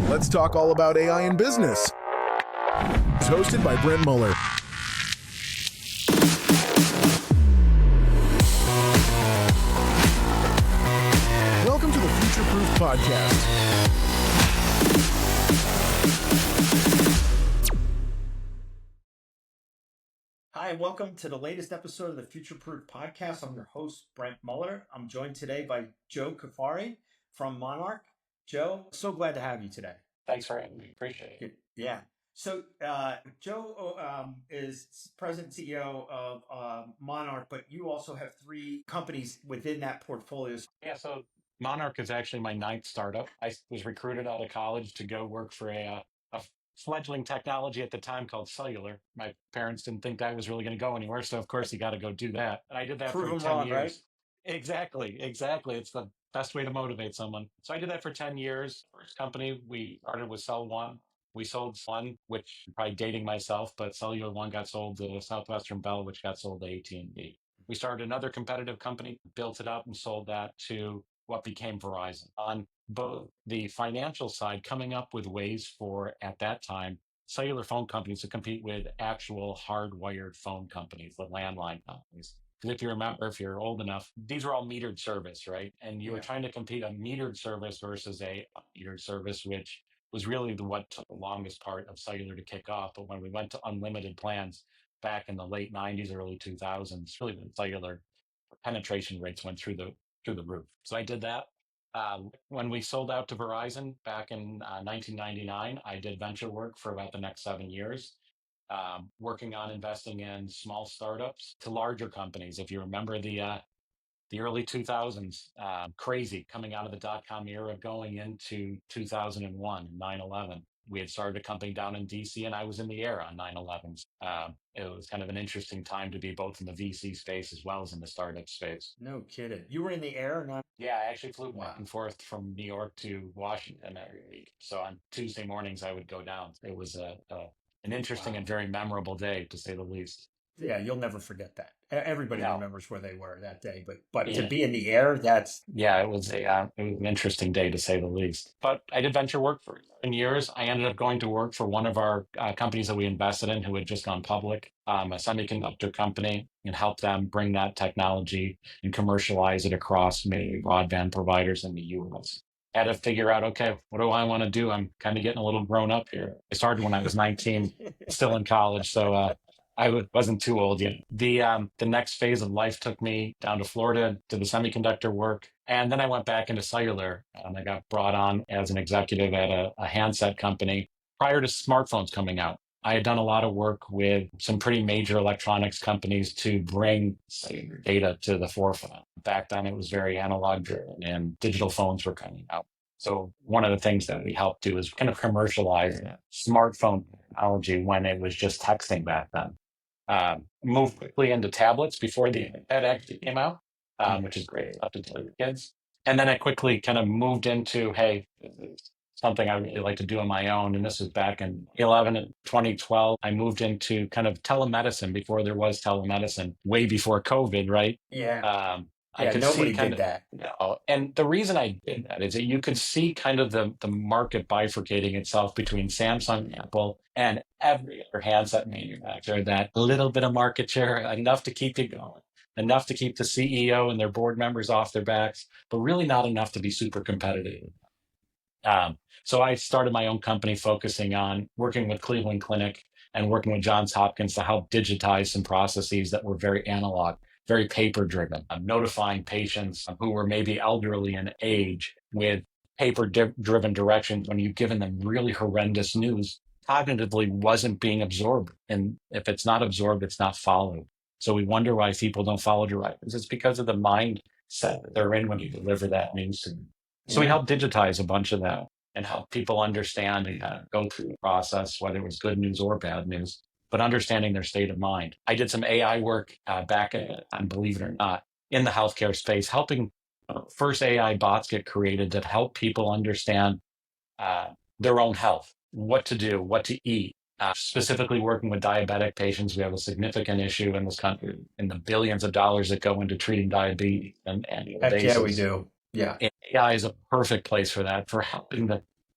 Let's talk all about AI in business. It's hosted by Brent Muller. Welcome to the Future Proof Podcast. Hi, and welcome to the latest episode of the Future Proof Podcast. I'm your host, Brent Muller. I'm joined today by Joe Cufari from MONARC. Joe, so glad to have you today. Thanks for having me. Appreciate it. Yeah. So Joe is president and CEO of MONARC, but you also have three companies within that portfolio. Yeah, so Monarch is actually my ninth startup. I was recruited out of college to go work for a fledgling technology at the time called Cellular. My parents didn't think I was really going to go anywhere, so of course you got to go do that. And I did that Prove for them 10 wrong, years. right? Exactly. It's the best way to motivate someone. So I did that for 10 years. First company, we started with Cell One. We sold One, which I'm probably dating myself, but Cellular One got sold to Southwestern Bell, which got sold to AT&T. We started another competitive company, built it up, and sold that to what became Verizon. On both the financial side, coming up with ways for, at that time, cellular phone companies to compete with actual hardwired phone companies, the landline companies. Because if you remember, if you're old enough, these were all metered service, right? And you were trying to compete on metered service versus a metered service, which was really what took the longest part of cellular to kick off. But when we went to unlimited plans back in the late 90s, early 2000s, really the cellular penetration rates went through the roof. So I did that. When we sold out to Verizon back in 1999, I did venture work for about the next 7 years, working on investing in small startups to larger companies. If you remember the early 2000s, crazy coming out of the dot-com era, going into 2001, 9/11. We had started a company down in DC, and I was in the air on 9/11. It was kind of an interesting time to be both in the VC space as well as in the startup space. No kidding. You were in the air? Yeah, I actually flew back and forth from New York to Washington every week. So on Tuesday mornings, I would go down. It was an interesting and very memorable day, to say the least. Yeah, you'll never forget that. Everybody No. remembers where they were that day, but Yeah. to be in the air, that's it was an interesting day, to say the least. But I did venture work for 7 years. I ended up going to work for one of our companies that we invested in, who had just gone public, a semiconductor company, and help them bring that technology and commercialize it across many broadband providers in the U.S. Had to figure out, okay, what do I want to do? I'm kind of getting a little grown up here. I started when I was 19, still in college, so I wasn't too old yet. The next phase of life took me down to Florida to the semiconductor work, and then I went back into cellular. I got brought on as an executive at a handset company prior to smartphones coming out. I had done a lot of work with some pretty major electronics companies to bring cellular data to the forefront. Back then, it was very analog driven, and digital phones were coming out. So one of the things that we helped do is kind of commercialize smartphone technology when it was just texting back then. Moved quickly into tablets before the iPad actually came out, which is great stuff to tell your kids. And then I quickly kind of moved into, hey, this is something I really like to do on my own. And this was back in 2012. I moved into kind of telemedicine before there was telemedicine, way before COVID, right? yeah. I could Nobody see kind did of, that. and the reason I did that is that you could see kind of the market bifurcating itself between Samsung, Apple, and every other handset manufacturer. That little bit of market share, enough to keep you going, enough to keep the CEO and their board members off their backs, but really not enough to be super competitive. So I started my own company focusing on working with Cleveland Clinic and working with Johns Hopkins to help digitize some processes that were very analog, very paper driven, notifying patients who were maybe elderly in age with paper driven directions when you've given them really horrendous news, cognitively wasn't being absorbed. And if it's not absorbed, it's not followed. So we wonder why people don't follow directions. It's because of the mindset that they're in when you deliver that news to them. So we help digitize a bunch of that and help people understand and go through the process, whether it was good news or bad news, but understanding their state of mind. I did some AI work back, and believe it or not, in the healthcare space, helping first AI bots get created that help people understand their own health, what to do, what to eat. Specifically working with diabetic patients, we have a significant issue in this country in the billions of dollars that go into treating diabetes and annual basis. Yeah, we do. Yeah. And AI is a perfect place for that, for helping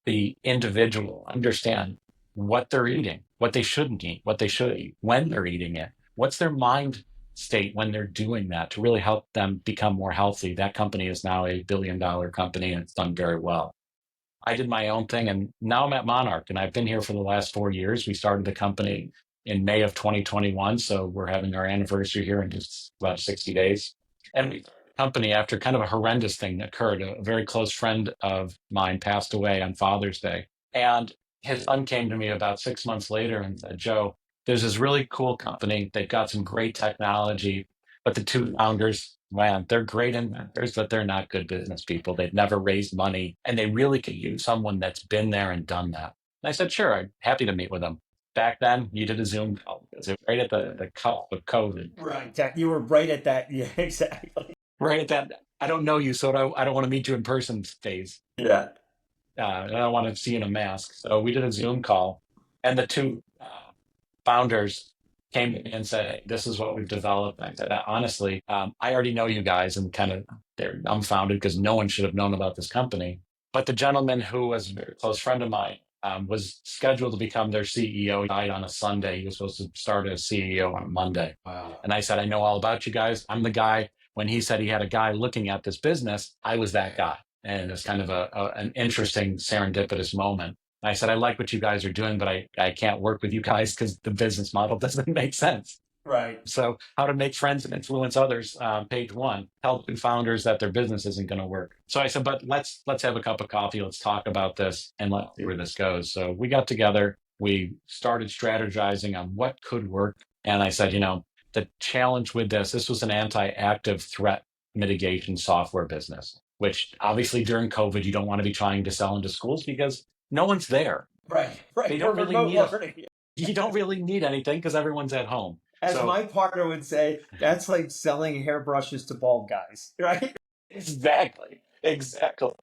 the individual understand what they're eating, what they shouldn't eat, what they should eat, when they're eating it, what's their mind state when they're doing that to really help them become more healthy. That company is now a billion-dollar company and it's done very well. I did my own thing and now I'm at Monarch and I've been here for the last 4 years. We started the company in May of 2021. So we're having our anniversary here in just about 60 days. And we started the company after kind of a horrendous thing that occurred. A very close friend of mine passed away on Father's Day. And his son came to me about 6 months later and said, Joe, there's this really cool company. They've got some great technology, but the two founders, man, they're great inventors, but they're not good business people. They've never raised money and they really could use someone that's been there and done that. And I said, sure, I'm happy to meet with them. Back then, you did a Zoom call. It was right at the cusp of COVID. Right. You were right at that. Yeah, exactly. Right at that, I don't know you, so I don't want to meet you in person phase. Yeah. And I don't want to see you in a mask. So we did a Zoom call, and the two founders came to me and said, hey, this is what we've developed. And I said, honestly, I already know you guys and kind of they're dumbfounded because no one should have known about this company. But the gentleman who was a very close friend of mine was scheduled to become their CEO. He died on a Sunday. He was supposed to start as CEO on a Monday. Wow. And I said, I know all about you guys. I'm the guy. When he said he had a guy looking at this business, I was that guy. And it was kind of an interesting serendipitous moment. I said, I like what you guys are doing, but I can't work with you guys because the business model doesn't make sense. Right. So how to make friends and influence others, page 1, helping founders that their business isn't going to work. So I said, but let's have a cup of coffee. Let's talk about this and let's see where this goes. So we got together. We started strategizing on what could work. And I said, the challenge with this was an anti-active threat mitigation software business, which obviously during COVID, you don't want to be trying to sell into schools because no one's there. Right. They don't really need you don't really need anything because everyone's at home. As my partner would say, that's like selling hairbrushes to bald guys, right? Exactly.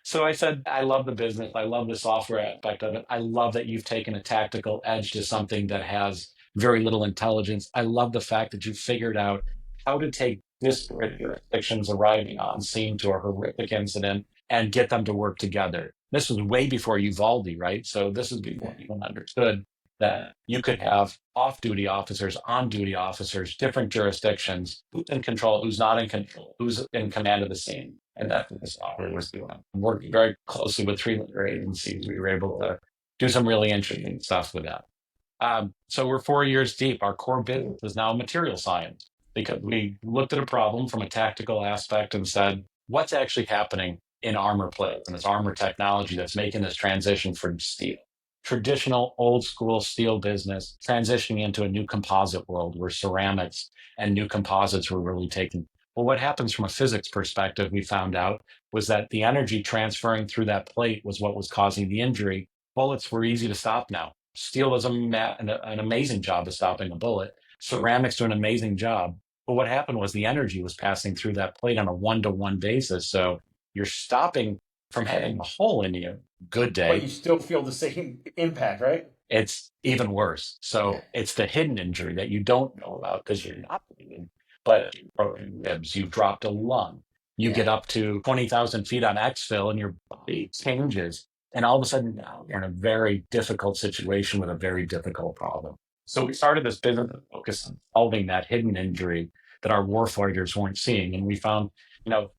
So I said, I love the business. I love the software aspect of it. I love that you've taken a tactical edge to something that has very little intelligence. I love the fact that you figured out how to take disparate jurisdictions arriving on scene to a horrific incident and get them to work together. This was way before Uvalde, right? So this is before anyone understood that you could have off-duty officers, on-duty officers, different jurisdictions, who's in control, who's not in control, who's in command of the scene. And that's what the software was doing. Working very closely with 3 other agencies, we were able to do some really interesting stuff with that. So we're 4 years deep. Our core business is now material science because we looked at a problem from a tactical aspect and said, what's actually happening in armor plates and this armor technology that's making this transition from steel? Traditional old school steel business transitioning into a new composite world where ceramics and new composites were really taken. Well, what happens from a physics perspective, we found out, was that the energy transferring through that plate was what was causing the injury. Bullets were easy to stop now. Steel does an amazing job of stopping a bullet. Ceramics do an amazing job. But what happened was the energy was passing through that plate on a 1-to-1 basis. So you're stopping from having a hole in you. Good day. But you still feel the same impact, right? It's even worse. So it's the hidden injury that you don't know about because you're not bleeding, but you broken ribs, you dropped a lung, you get up to 20,000 feet on exfil and your body changes. And all of a sudden now you're in a very difficult situation with a very difficult problem. So we started this business to focus on solving that hidden injury that our warfighters weren't seeing. And we found,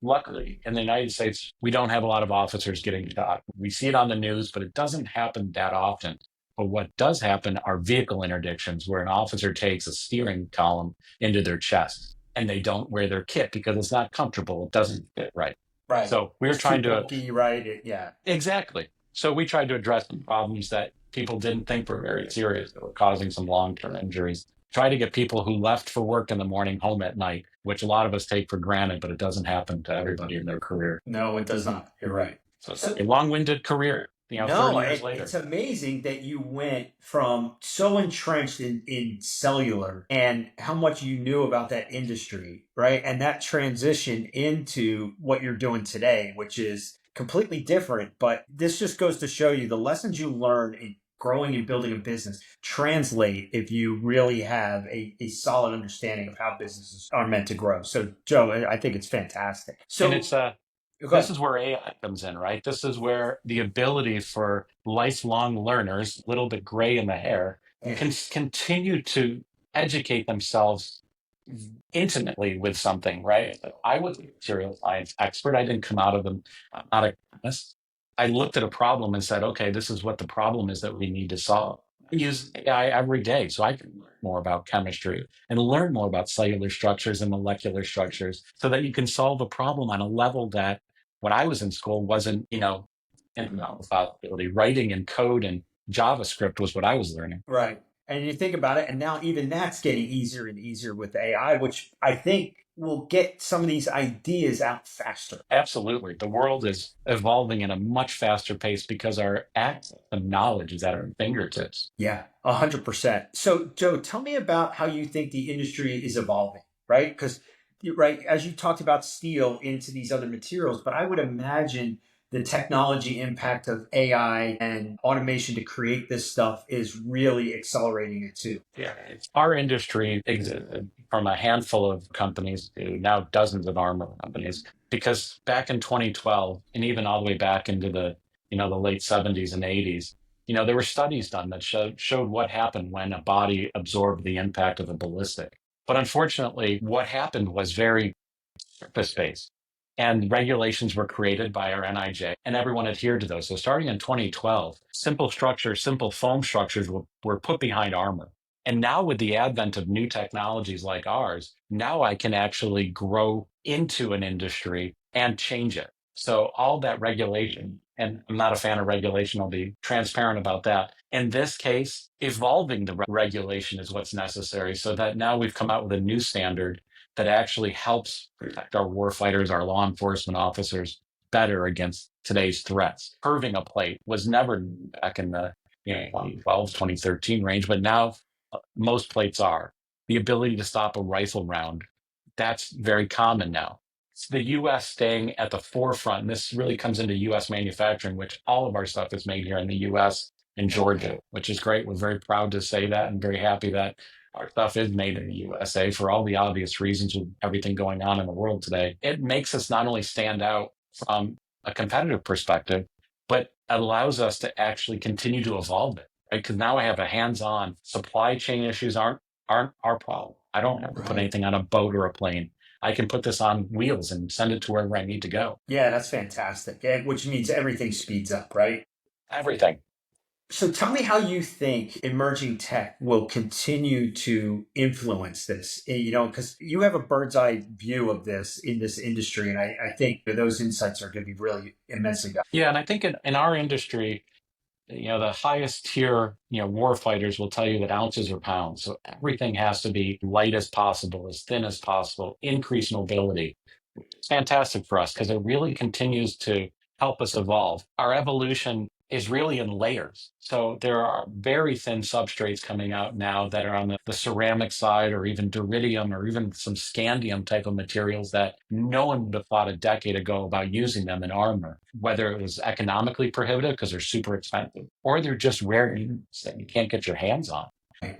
luckily in the United States, we don't have a lot of officers getting shot. We see it on the news, but it doesn't happen that often. But what does happen are vehicle interdictions where an officer takes a steering column into their chest and they don't wear their kit because it's not comfortable. It doesn't fit right. Right. So we're trying to... Right. Yeah. Exactly. So we tried to address some problems that people didn't think were very serious that were causing some long-term injuries. Try to get people who left for work in the morning home at night, which a lot of us take for granted, but it doesn't happen to everybody in their career. No, it does not. You're right. So it's a long-winded career. 30 years later. It's amazing that you went from so entrenched in cellular and how much you knew about that industry, right? And that transition into what you're doing today, which is completely different. But this just goes to show you the lessons you learn in growing and building a business translate if you really have a solid understanding of how businesses are meant to grow. So, Joe, I think it's fantastic. So, and This Okay. is where AI comes in, right? This is where the ability for lifelong learners, a little bit gray in the hair, Yeah. can continue to educate themselves intimately with something, right? I was a material science expert. I didn't come out of them, I'm not a chemist. I looked at a problem and said, okay, this is what the problem is that we need to solve. I use AI every day so I can learn more about chemistry and learn more about cellular structures and molecular structures so that you can solve a problem on a level that when I was in school wasn't, in possibility. Writing and code and JavaScript was what I was learning. Right. And you think about it, and now even that's getting easier and easier with AI, which I think will get some of these ideas out faster. Absolutely. The world is evolving at a much faster pace because our access to knowledge is at our fingertips. Yeah, 100%. So, Joe, tell me about how you think the industry is evolving, right? Because, right, as you talked about steel into these other materials, but I would imagine the technology impact of AI and automation to create this stuff is really accelerating it too. Yeah. Our industry existed from a handful of companies to now dozens of armor companies because back in 2012 and even all the way back into the late 70s and 80s, there were studies done that showed what happened when a body absorbed the impact of a ballistic. But unfortunately, what happened was very surface based. And regulations were created by our NIJ, and everyone adhered to those. So starting in 2012, simple structures, simple foam structures were put behind armor. And now with the advent of new technologies like ours, now I can actually grow into an industry and change it. So all that regulation, and I'm not a fan of regulation, I'll be transparent about that. In this case, evolving the regulation is what's necessary so that now we've come out with a new standard that actually helps protect our warfighters, our law enforcement officers better against today's threats. Curving a plate was never back in the 2012, 2013 range, but now most plates are. The ability to stop a rifle round, that's very common now. It's the US staying at the forefront, and this really comes into US manufacturing, which all of our stuff is made here in the US in Georgia, which is great. We're very proud to say that and very happy that our stuff is made in the USA for all the obvious reasons with everything going on in the world today. It makes us not only stand out from a competitive perspective, but allows us to actually continue to evolve it, right? Because now I have a hands-on supply chain issues aren't our problem. I don't have to put Right. anything on a boat or a plane. I can put this on wheels and send it to wherever I need to go. Yeah, that's fantastic. Which means everything speeds up, right? Everything. So tell me how you think emerging tech will continue to influence this, because you have a bird's eye view of this in this industry. And I think that those insights are going to be really immensely valuable. Yeah, and I think in our industry, the highest tier, war fighters will tell you that ounces are pounds. So everything has to be light as possible, as thin as possible, increase mobility. It's fantastic for us because it really continues to help us evolve. Our evolution is really in layers. So there are very thin substrates coming out now that are on the ceramic side or even deridium or even some scandium type of materials that no one would have thought a decade ago about using them in armor, whether it was economically prohibitive because they're super expensive or they're just rare that you can't get your hands on.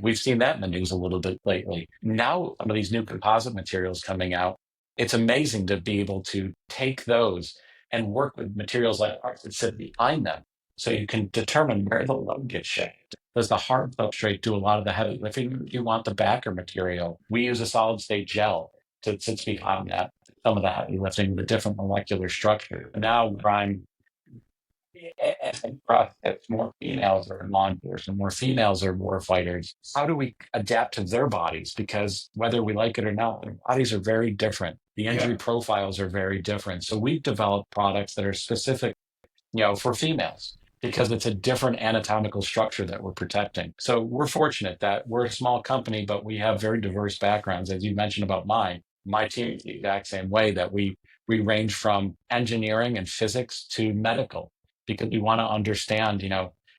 We've seen that in the news a little bit lately. Now, some of these new composite materials coming out, it's amazing to be able to take those and work with materials like ours that sit behind them. So you can determine where the load gets shaped. Does the hard substrate do a lot of the heavy lifting? Do you want the backer material? We use a solid state gel to sit behind that, some of the heavy lifting, the different molecular structure. Now I'm process more females are in law enforcement, more females are war fighters. How do we adapt to their bodies? Because whether we like it or not, their bodies are very different. The injury profiles are very different. So we've developed products that are specific, for females because it's a different anatomical structure that we're protecting. So we're fortunate that we're a small company, but we have very diverse backgrounds. As you mentioned about mine, my team is the exact same way that we range from engineering and physics to medical because we want to understand,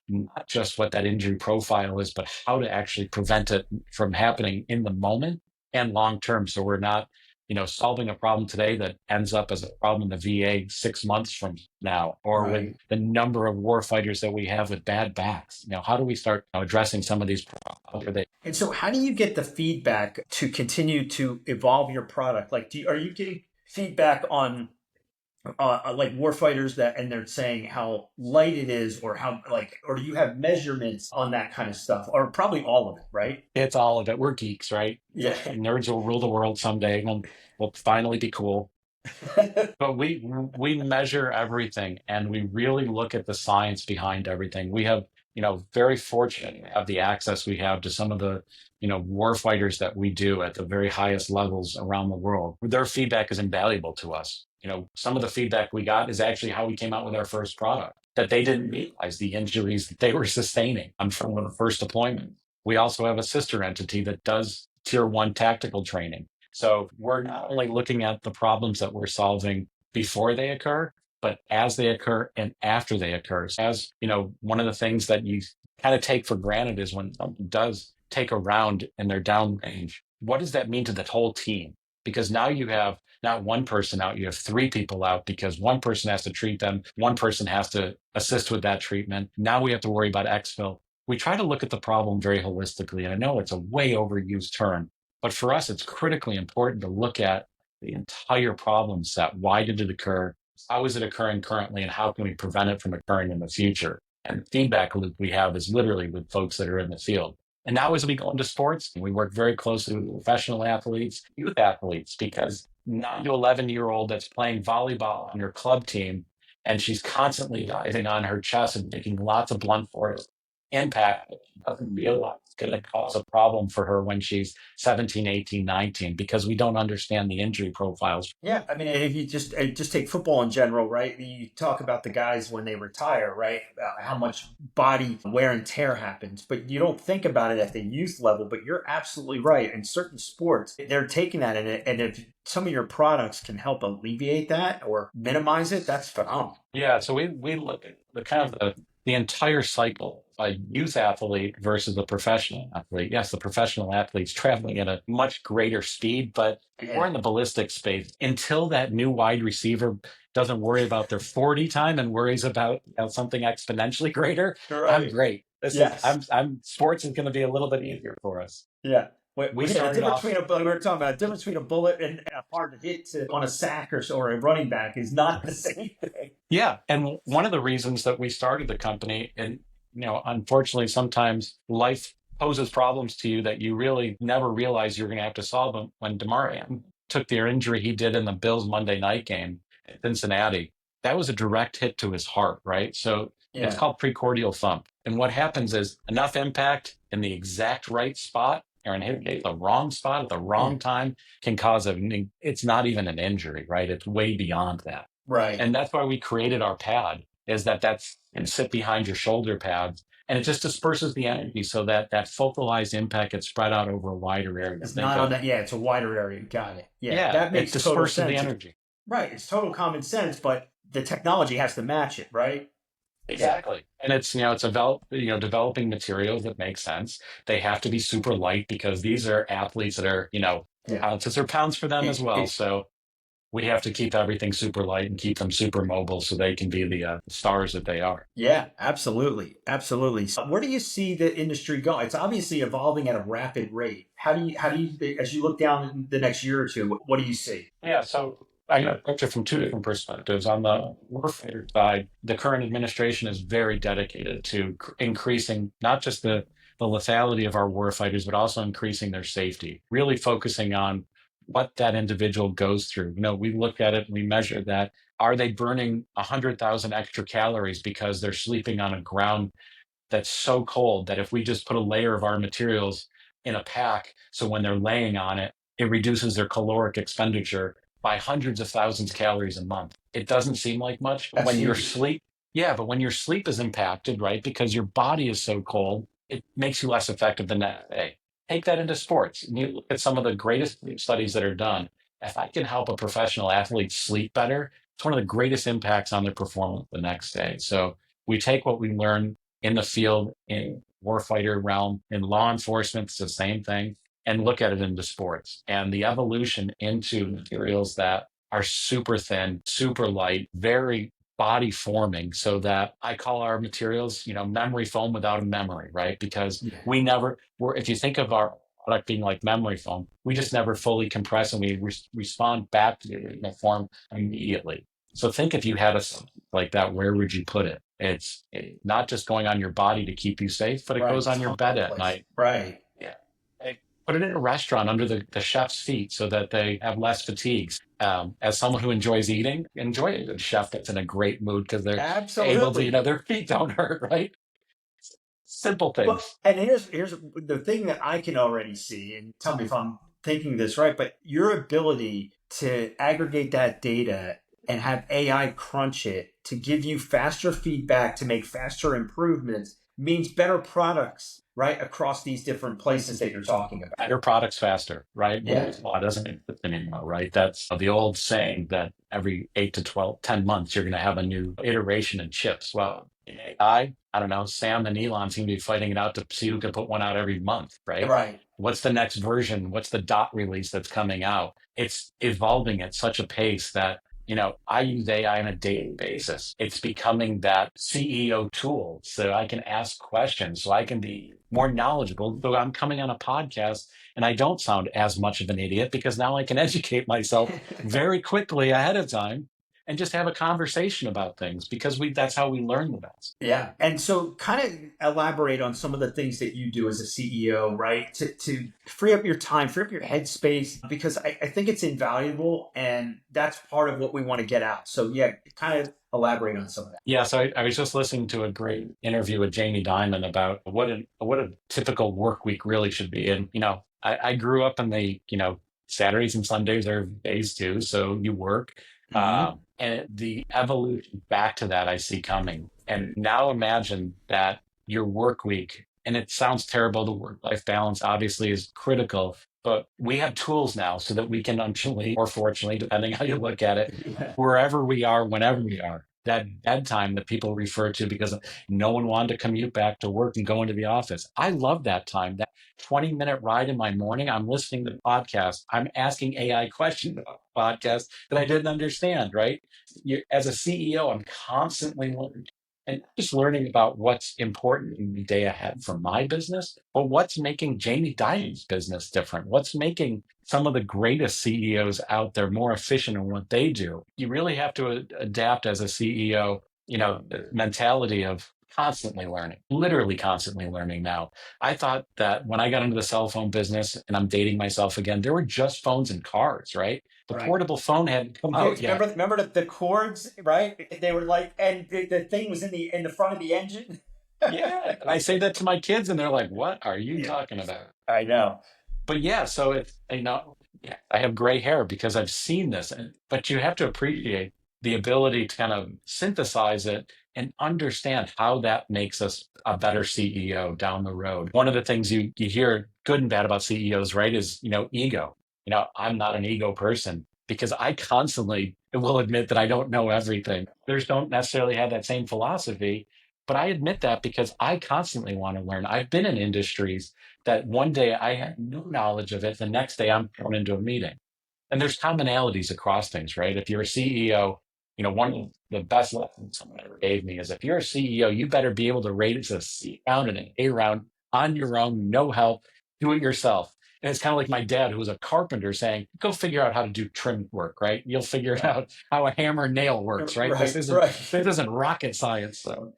not just what that injury profile is, but how to actually prevent it from happening in the moment and long term. So we're not, solving a problem today that ends up as a problem in the VA 6 months from now, or with the number of war fighters that we have with bad backs. How do we start addressing some of these problems? And so how do you get the feedback to continue to evolve your product? Like, are you getting feedback on like warfighters that, and they're saying how light it is, or how like, or do you have measurements on that kind of stuff, or probably all of it, right? It's all of it. We're geeks, right? Yeah. Nerds will rule the world someday. We'll finally be cool. But we measure everything, and we really look at the science behind everything. We have, very fortunate to have the access we have to some of the, war fighters that we do at the very highest levels around the world. Their feedback is invaluable to us. Some of the feedback we got is actually how we came out with our first product, that they didn't realize the injuries that they were sustaining from the first deployment. We also have a sister entity that does tier one tactical training. So we're not only looking at the problems that we're solving before they occur, but as they occur and after they occur. As one of the things that you kind of take for granted is when something does take a round and they're downrange, what does that mean to the whole team? Because now you have not one person out, you have three people out, because one person has to treat them, one person has to assist with that treatment. Now we have to worry about exfil. We try to look at the problem very holistically, and I know it's a way overused term, but for us, it's critically important to look at the entire problem set. Why did it occur? How is it occurring currently? And how can we prevent it from occurring in the future? And the feedback loop we have is literally with folks that are in the field. And now as we go into sports, we work very closely with professional athletes, youth athletes, because 9 to 11-year-old that's playing volleyball on your club team, and she's constantly diving on her chest and taking lots of blunt force impact, doesn't realize it's going to cause a problem for her when she's 17, 18, 19, because we don't understand the injury profiles. Yeah, I mean, if you just take football in general, right? You talk about the guys when they retire, right? How much body wear and tear happens, but you don't think about it at the youth level. But you're absolutely right. In certain sports, they're taking that in it, and if some of your products can help alleviate that or minimize it, that's phenomenal. Yeah, so we look at the kind of the entire cycle, a youth athlete versus a professional athlete. Yes, the professional athlete's traveling at a much greater speed, but we're in the ballistic space. Until that new wide receiver doesn't worry about their 40 time and worries about something exponentially greater, Right. I'm great. I'm sports is going to be a little bit easier for us. Yeah. We We hit a started difference off. between we were talking about a difference between a bullet and a hard hit on a sack or a running back is not the same thing. Yeah. And one of the reasons that we started the company, and unfortunately, sometimes life poses problems to you that you really never realize you're going to have to solve them. When DeMarian took the injury he did in the Bills Monday night game in Cincinnati, that was a direct hit to his heart, right? So it's called precordial thump. And what happens is enough impact in the exact right spot, or in the wrong spot at the wrong time, can cause it's not even an injury, right? It's way beyond that. Right. And that's why we created our pad, is that's and sit behind your shoulder pads, and it just disperses the energy so that focalized impact gets spread out over a wider area. It's not on that. Yeah, it's a wider area. Got it. Yeah, that makes it total disperses sense. the energy. Right. It's total common sense, but the technology has to match it, right? Exactly. And it's developing materials that make sense. They have to be super light, because these are athletes that are ounces or pounds for them as well. So we have to keep everything super light and keep them super mobile so they can be the stars that they are. Yeah, absolutely. Absolutely. So where do you see the industry going? It's obviously evolving at a rapid rate. How do you, as you look down the next year or two, what do you see? Yeah, so I'm going to approach it from two different perspectives. On the warfighter side, the current administration is very dedicated to increasing not just the lethality of our warfighters, but also increasing their safety, really focusing on what that individual goes through. We look at it and we measure that. Are they burning 100,000 extra calories because they're sleeping on a ground that's so cold that if we just put a layer of our materials in a pack, so when they're laying on it, it reduces their caloric expenditure by hundreds of thousands of calories a month? It doesn't seem like much, but when your sleep, but when your sleep is impacted, right, because your body is so cold, it makes you less effective the next day. Take that into sports. And you look at some of the greatest sleep studies that are done. If I can help a professional athlete sleep better, it's one of the greatest impacts on their performance the next day. So we take what we learn in the field, in warfighter realm, in law enforcement, it's the same thing, and look at it into sports. And the evolution into materials that are super thin, super light, very body forming, so that I call our materials, memory foam without a memory, right? Because if you think of our product being like memory foam, we just never fully compress, and we respond back to the original form immediately. So think if you had a like that, where would you put it? It's not just going on your body to keep you safe, but it Right. goes It's on your bed at commonplace. night. Right. Yeah. Hey, put it in a restaurant under the chef's feet so that they have less fatigues. As someone who enjoys eating, enjoy a good chef that's in a great mood because they're able to, Absolutely. their feet don't hurt, right? Simple Well, things. and here's the thing that I can already see, and tell me if I'm thinking this right, but your ability to aggregate that data and have AI crunch it to give you faster feedback to make faster improvements means better products, right? Across these different places that you're talking about. Better products faster, right? Yeah. Law doesn't exist anymore, right? That's the old saying that every 8 to 12, 10 months, you're going to have a new iteration in chips. Well, in I don't know, Sam and Elon seem to be fighting it out to see who can put one out every month, right? Right. What's the next version? What's the dot release that's coming out? It's evolving at such a pace that I use AI on a daily basis. It's becoming that CEO tool so I can ask questions, so I can be more knowledgeable. So I'm coming on a podcast and I don't sound as much of an idiot because now I can educate myself very quickly ahead of time and just have a conversation about things because that's how we learn the best. Yeah. And so kind of elaborate on some of the things that you do as a CEO, right? To free up your time, free up your headspace, because I think it's invaluable and that's part of what we want to get out. So yeah, kind of elaborate on some of that. Yeah, so I was just listening to a great interview with Jamie Dimon about what a typical work week really should be. And I grew up in the Saturdays and Sundays are days too, so you work. Mm-hmm. And the evolution back to that I see coming. And now imagine that your work week, and it sounds terrible, the work-life balance obviously is critical, but we have tools now so that we can unfortunately or fortunately, depending how you look at it, Yeah. wherever we are, whenever we are. That bedtime that people refer to because no one wanted to commute back to work and go into the office. I love that time. That 20-minute ride in my morning, I'm listening to the podcast. I'm asking AI questions about the podcast that I didn't understand, right? As a CEO, I'm constantly learning and not just learning about what's important in the day ahead for my business, but what's making Jamie Dimon's business different. What's making some of the greatest CEOs out there more efficient in what they do. You really have to adapt as a CEO, the mentality of constantly learning, literally constantly learning now. I thought that when I got into the cell phone business, and I'm dating myself again, there were just phones and cars, right? The Right. portable phone hadn't come Oh, out yet. remember the cords, right? They were like, and the thing was in the front of the engine. Yeah. And I say that to my kids and they're like, what are you Yeah. talking about? I know. But yeah, so it's yeah, I have gray hair because I've seen this, but you have to appreciate the ability to kind of synthesize it and understand how that makes us a better CEO down the road. One of the things you hear good and bad about CEOs, right, is ego. I'm not an ego person because I constantly will admit that I don't know everything. Others don't necessarily have that same philosophy, but I admit that because I constantly want to learn. I've been in industries that one day I had no knowledge of it. The next day I'm thrown into a meeting. And there's commonalities across things, right? If you're a CEO, one of the best lessons someone ever gave me is if you're a CEO, you better be able to raise a C round and an A round on your own, no help, do it yourself. And it's kind of like my dad, who was a carpenter, saying, go figure out how to do trim work, right? You'll figure out how a hammer and nail works, right? Right, right. This isn't rocket science. So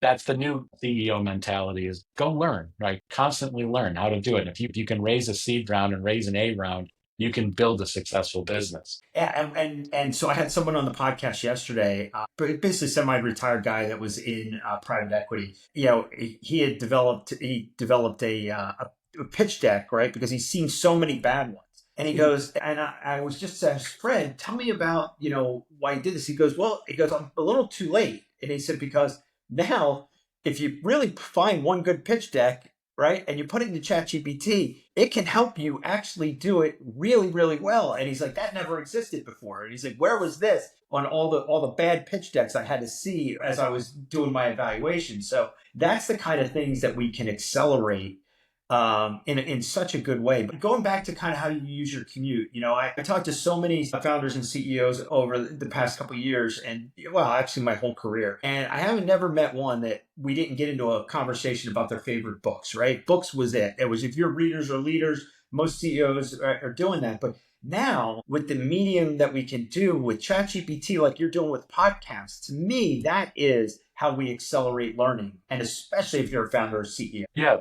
that's the new CEO mentality is go learn, right? Constantly learn how to do it. And if you can raise a seed round and raise an A round, you can build a successful business. Yeah, and so I had someone on the podcast yesterday, basically semi-retired guy that was in private equity. He developed a pitch deck, right? Because he's seen so many bad ones. And he goes, and I was just asked, Fred, tell me about, why he did this. He goes, I'm a little too late. And he said, because now if you really find one good pitch deck, right, and you put it into ChatGPT, it can help you actually do it really, really well. And he's like, that never existed before. And he's like, where was this on all the bad pitch decks I had to see as I was doing my evaluation? So that's the kind of things that we can accelerate in such a good way. But going back to kind of how you use your commute, I talked to so many founders and CEOs over the past couple of years, and actually my whole career, and I haven't never met one that we didn't get into a conversation about their favorite books. Right, books was it. It was if you're readers or leaders. Most CEOs are doing that, but Now, with the medium that we can do with ChatGPT, like you're doing with podcasts, to me, that is how we accelerate learning. And especially if you're a founder or CEO. Yeah,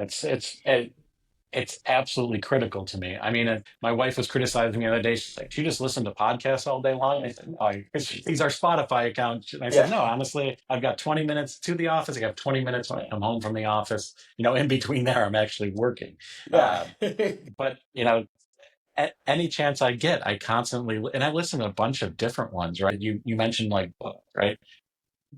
it's absolutely critical to me. I mean, my wife was criticizing me the other day. She's like, "You just listen to podcasts all day long?" I said, "No, these are Spotify accounts." And I said, "No, honestly, I've got 20 minutes to the office. I got 20 minutes when I come home from the office. In between there, I'm actually working." Yeah. But any chance I get, I constantly, and I listen to a bunch of different ones, right? You mentioned like book, right?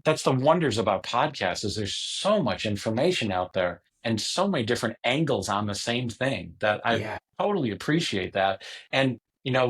That's the wonders about podcasts is there's so much information out there and so many different angles on the same thing that I Yeah. totally appreciate that. And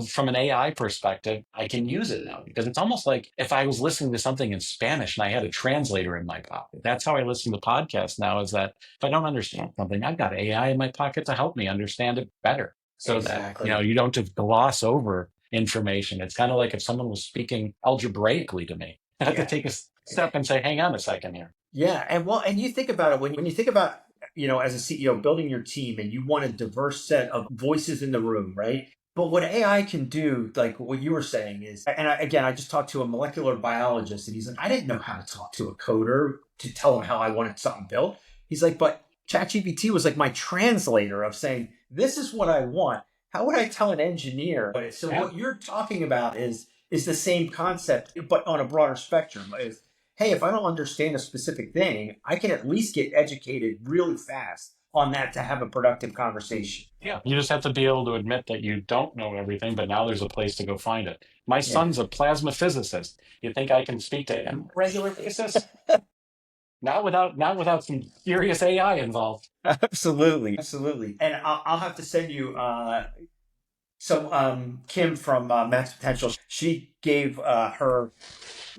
from an AI perspective, I can use it now because it's almost like if I was listening to something in Spanish and I had a translator in my pocket. That's how I listen to podcasts now, is that if I don't understand something, I've got AI in my pocket to help me understand it better, so that Exactly. you don't just gloss over information. It's kind of like if someone was speaking algebraically to me. I have to Yeah. take a step and say, hang on a second here. Yeah. And you think about it when you think about, as a CEO, building your team and you want a diverse set of voices in the room, right? But what AI can do, like what you were saying is, and again, I just talked to a molecular biologist and he's like, I didn't know how to talk to a coder to tell him how I wanted something built. He's like, but ChatGPT was like my translator of saying, this is what I want. How would I tell an engineer? So Yeah. what you're talking about is the same concept, but on a broader spectrum. Is, hey, if I don't understand a specific thing, I can at least get educated really fast on that to have a productive conversation. Yeah. You just have to be able to admit that you don't know everything, but now there's a place to go find it. My Yeah. son's a plasma physicist. You think I can speak to him on a regular basis? Not without some serious AI involved. Absolutely. Absolutely. And I'll have to send you Kim from Max Potential. She gave her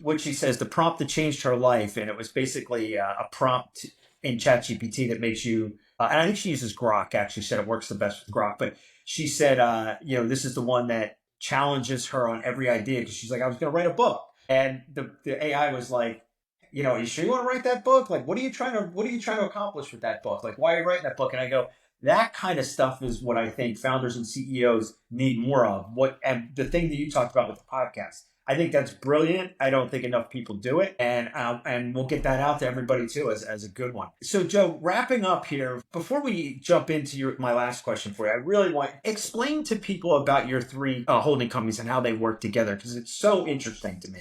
what she says, the prompt that changed her life. And it was basically a prompt in ChatGPT that makes you, and I think she uses Grok, actually said it works the best with Grok. But she said, this is the one that challenges her on every idea because she's like, I was going to write a book. And the AI was like, are you sure you want to write that book? Like, what are you trying to accomplish with that book? Like, why are you writing that book? And I go, that kind of stuff is what I think founders and CEOs need more of. And the thing that you talked about with the podcast, I think that's brilliant. I don't think enough people do it, and we'll get that out to everybody too as a good one. So, Joe, wrapping up here, before we jump into my last question for you, I really want explain to people about your three holding companies and how they work together because it's so interesting to me.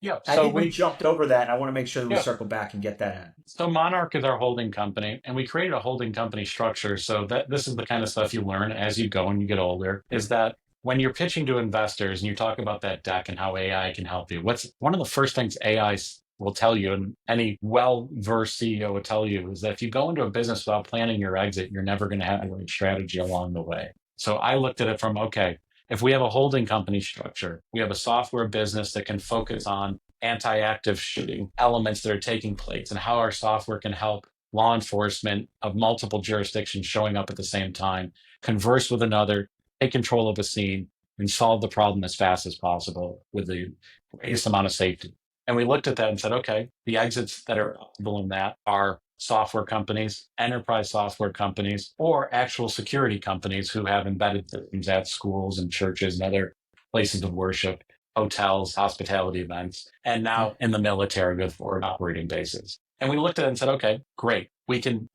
Yeah. I So think we jumped over that, and I want to make sure that we yeah. circle back and get that in. So MONARC is our holding company, and we created a holding company structure so that this is the kind of stuff you learn as you go and you get older, is that when you're pitching to investors and you talk about that deck and how AI can help you, what's one of the first things AI will tell you, and any well-versed CEO will tell you, is that if you go into a business without planning your exit, you're never going to have a great strategy along the way. So I looked at it from, okay, if we have a holding company structure, we have a software business that can focus on anti-active shooting elements that are taking place and how our software can help law enforcement of multiple jurisdictions showing up at the same time, converse with another, take control of a scene, and solve the problem as fast as possible with the greatest amount of safety. And we looked at that and said, okay, the exits that are available in that are software companies, enterprise software companies, or actual security companies who have embedded systems at schools and churches and other places of worship, hotels, hospitality events, and now in the military with forward operating bases. And we looked at it and said, okay, great.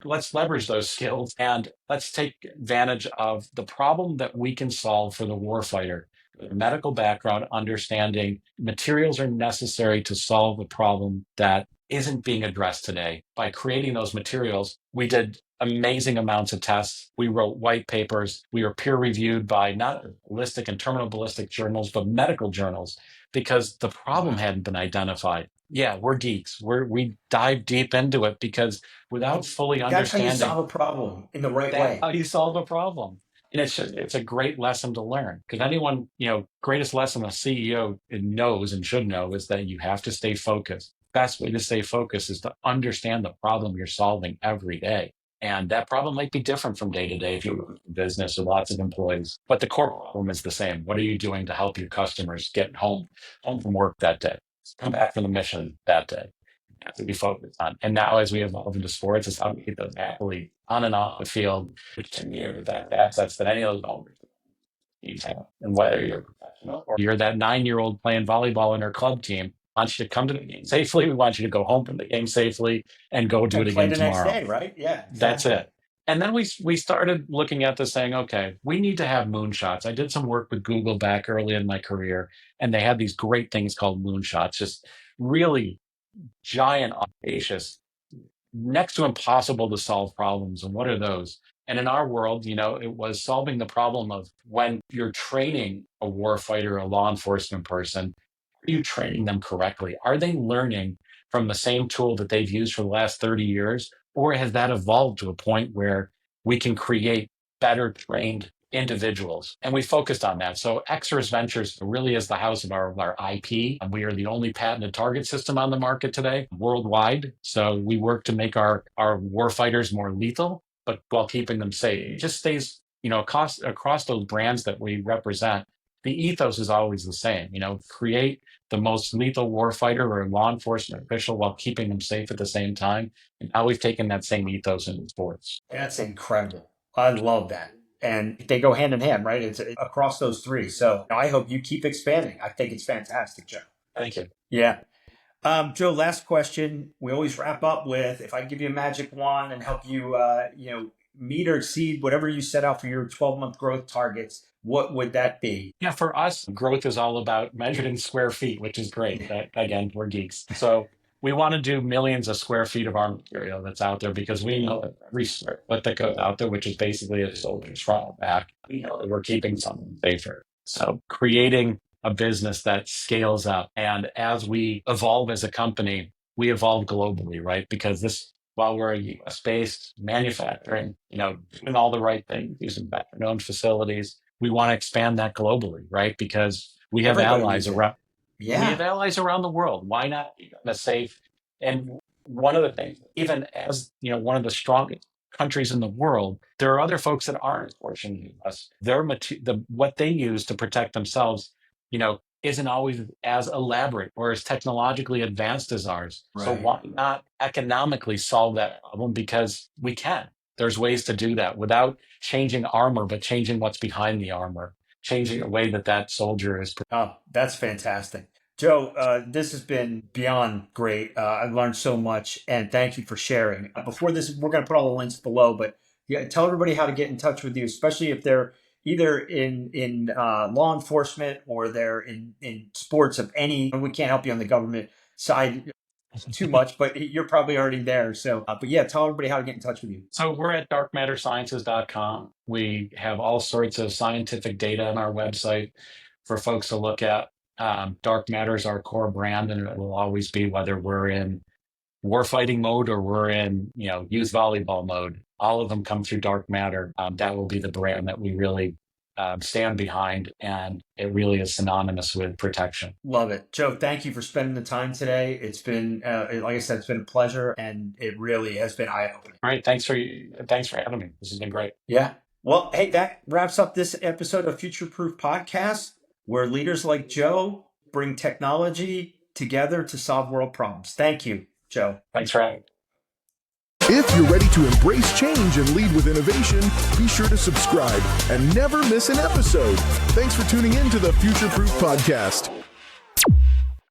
Let's leverage those skills and let's take advantage of the problem that we can solve for the warfighter. Medical background, understanding materials are necessary to solve a problem that isn't being addressed today. By creating those materials, we did amazing amounts of tests. We wrote white papers. We were peer reviewed by not ballistic and terminal ballistic journals, but medical journals, because the problem hadn't been identified. Yeah, we're geeks. We dive deep into it because without fully That's how you understanding, solve a problem in the right that's way. how you solve a problem. And it's a great lesson to learn, because anyone, greatest lesson a CEO knows and should know is that you have to stay focused. Best way to stay focused is to understand the problem you're solving every day. And that problem might be different from day to day if you're a business with lots of employees, but the core problem is the same. What are you doing to help your customers get home from work that day, come back from the mission that day? Have to be focused on. And now, as we evolve into sports, it's how we get those athletes on and off the field, which to me are that assets that any of those owners. And whether you're professional or you're that 9-year-old playing volleyball in our club team, we want you to come to the game safely. We want you to go home from the game safely and go do it play again the next tomorrow. day, right? Yeah, That's exactly. it. And then we started looking at this saying, okay, we need to have moonshots. I did some work with Google back early in my career, and they had these great things called moonshots, just really giant, audacious, next to impossible to solve problems. And what are those? And in our world, it was solving the problem of when you're training a warfighter, a law enforcement person, are you training them correctly? Are they learning from the same tool that they've used for the last 30 years? Or has that evolved to a point where we can create better trained individuals? And we focused on that. So Xers Ventures really is the house of our IP. And we are the only patented target system on the market today worldwide. So we work to make our warfighters more lethal, but while keeping them safe. It just stays, across those brands that we represent, the ethos is always the same. Create the most lethal warfighter or law enforcement official while keeping them safe at the same time. And now we've taken that same ethos into sports. That's incredible. I love that. And they go hand in hand, right? It's across those three. So I hope you keep expanding. I think it's fantastic, Joe. Thank you. Yeah. Joe, last question. We always wrap up with, if I give you a magic wand and help you, meet or exceed whatever you set out for your 12-month growth targets, what would that be? Yeah, for us, growth is all about measured in square feet, which is great. Again, we're geeks. So we want to do millions of square feet of our material that's out there because we know that every square foot that goes out there, which is basically a soldier's front back, we know that we're keeping someone safer. So creating a business that scales up. And as we evolve as a company, we evolve globally, right? Because while we're a US-based manufacturing, doing all the right things, using veteran-owned facilities, we want to expand that globally, right? Because we have allies around. Yeah. We have allies around the world. Why not be safe? And one of the things, even as one of the strongest countries in the world, there are other folks that aren't as fortunate as us. What they use to protect themselves, isn't always as elaborate or as technologically advanced as ours. Right. So why not economically solve that problem? Because we can. There's ways to do that without changing armor, but changing what's behind the armor, changing the way that soldier is. Oh, that's fantastic. Joe, this has been beyond great. I've learned so much, and thank you for sharing. Before this, we're going to put all the links below, but tell everybody how to get in touch with you, especially if they're either in law enforcement or they're in sports of any. We can't help you on the government side too much, but you're probably already there. So, but yeah, tell everybody how to get in touch with you. So we're at darkmattersciences.com. We have all sorts of scientific data on our website for folks to look at. Dark Matter is our core brand, and it will always be, whether we're in warfighting mode or we're in, youth volleyball mode. All of them come through Dark Matter. That will be the brand that we really stand behind, and it really is synonymous with protection. Love it. Joe, thank you for spending the time today. It's been, like I said, it's been a pleasure, and it really has been eye-opening. All right. Thanks for having me. This has been great. Yeah. Well, hey, that wraps up this episode of Future Proof Podcast, where leaders like Joe bring technology together to solve world problems. Thank you, Joe. Thanks for having me. If you're ready to embrace change and lead with innovation, be sure to subscribe and never miss an episode. Thanks for tuning in to the Future Proof Podcast.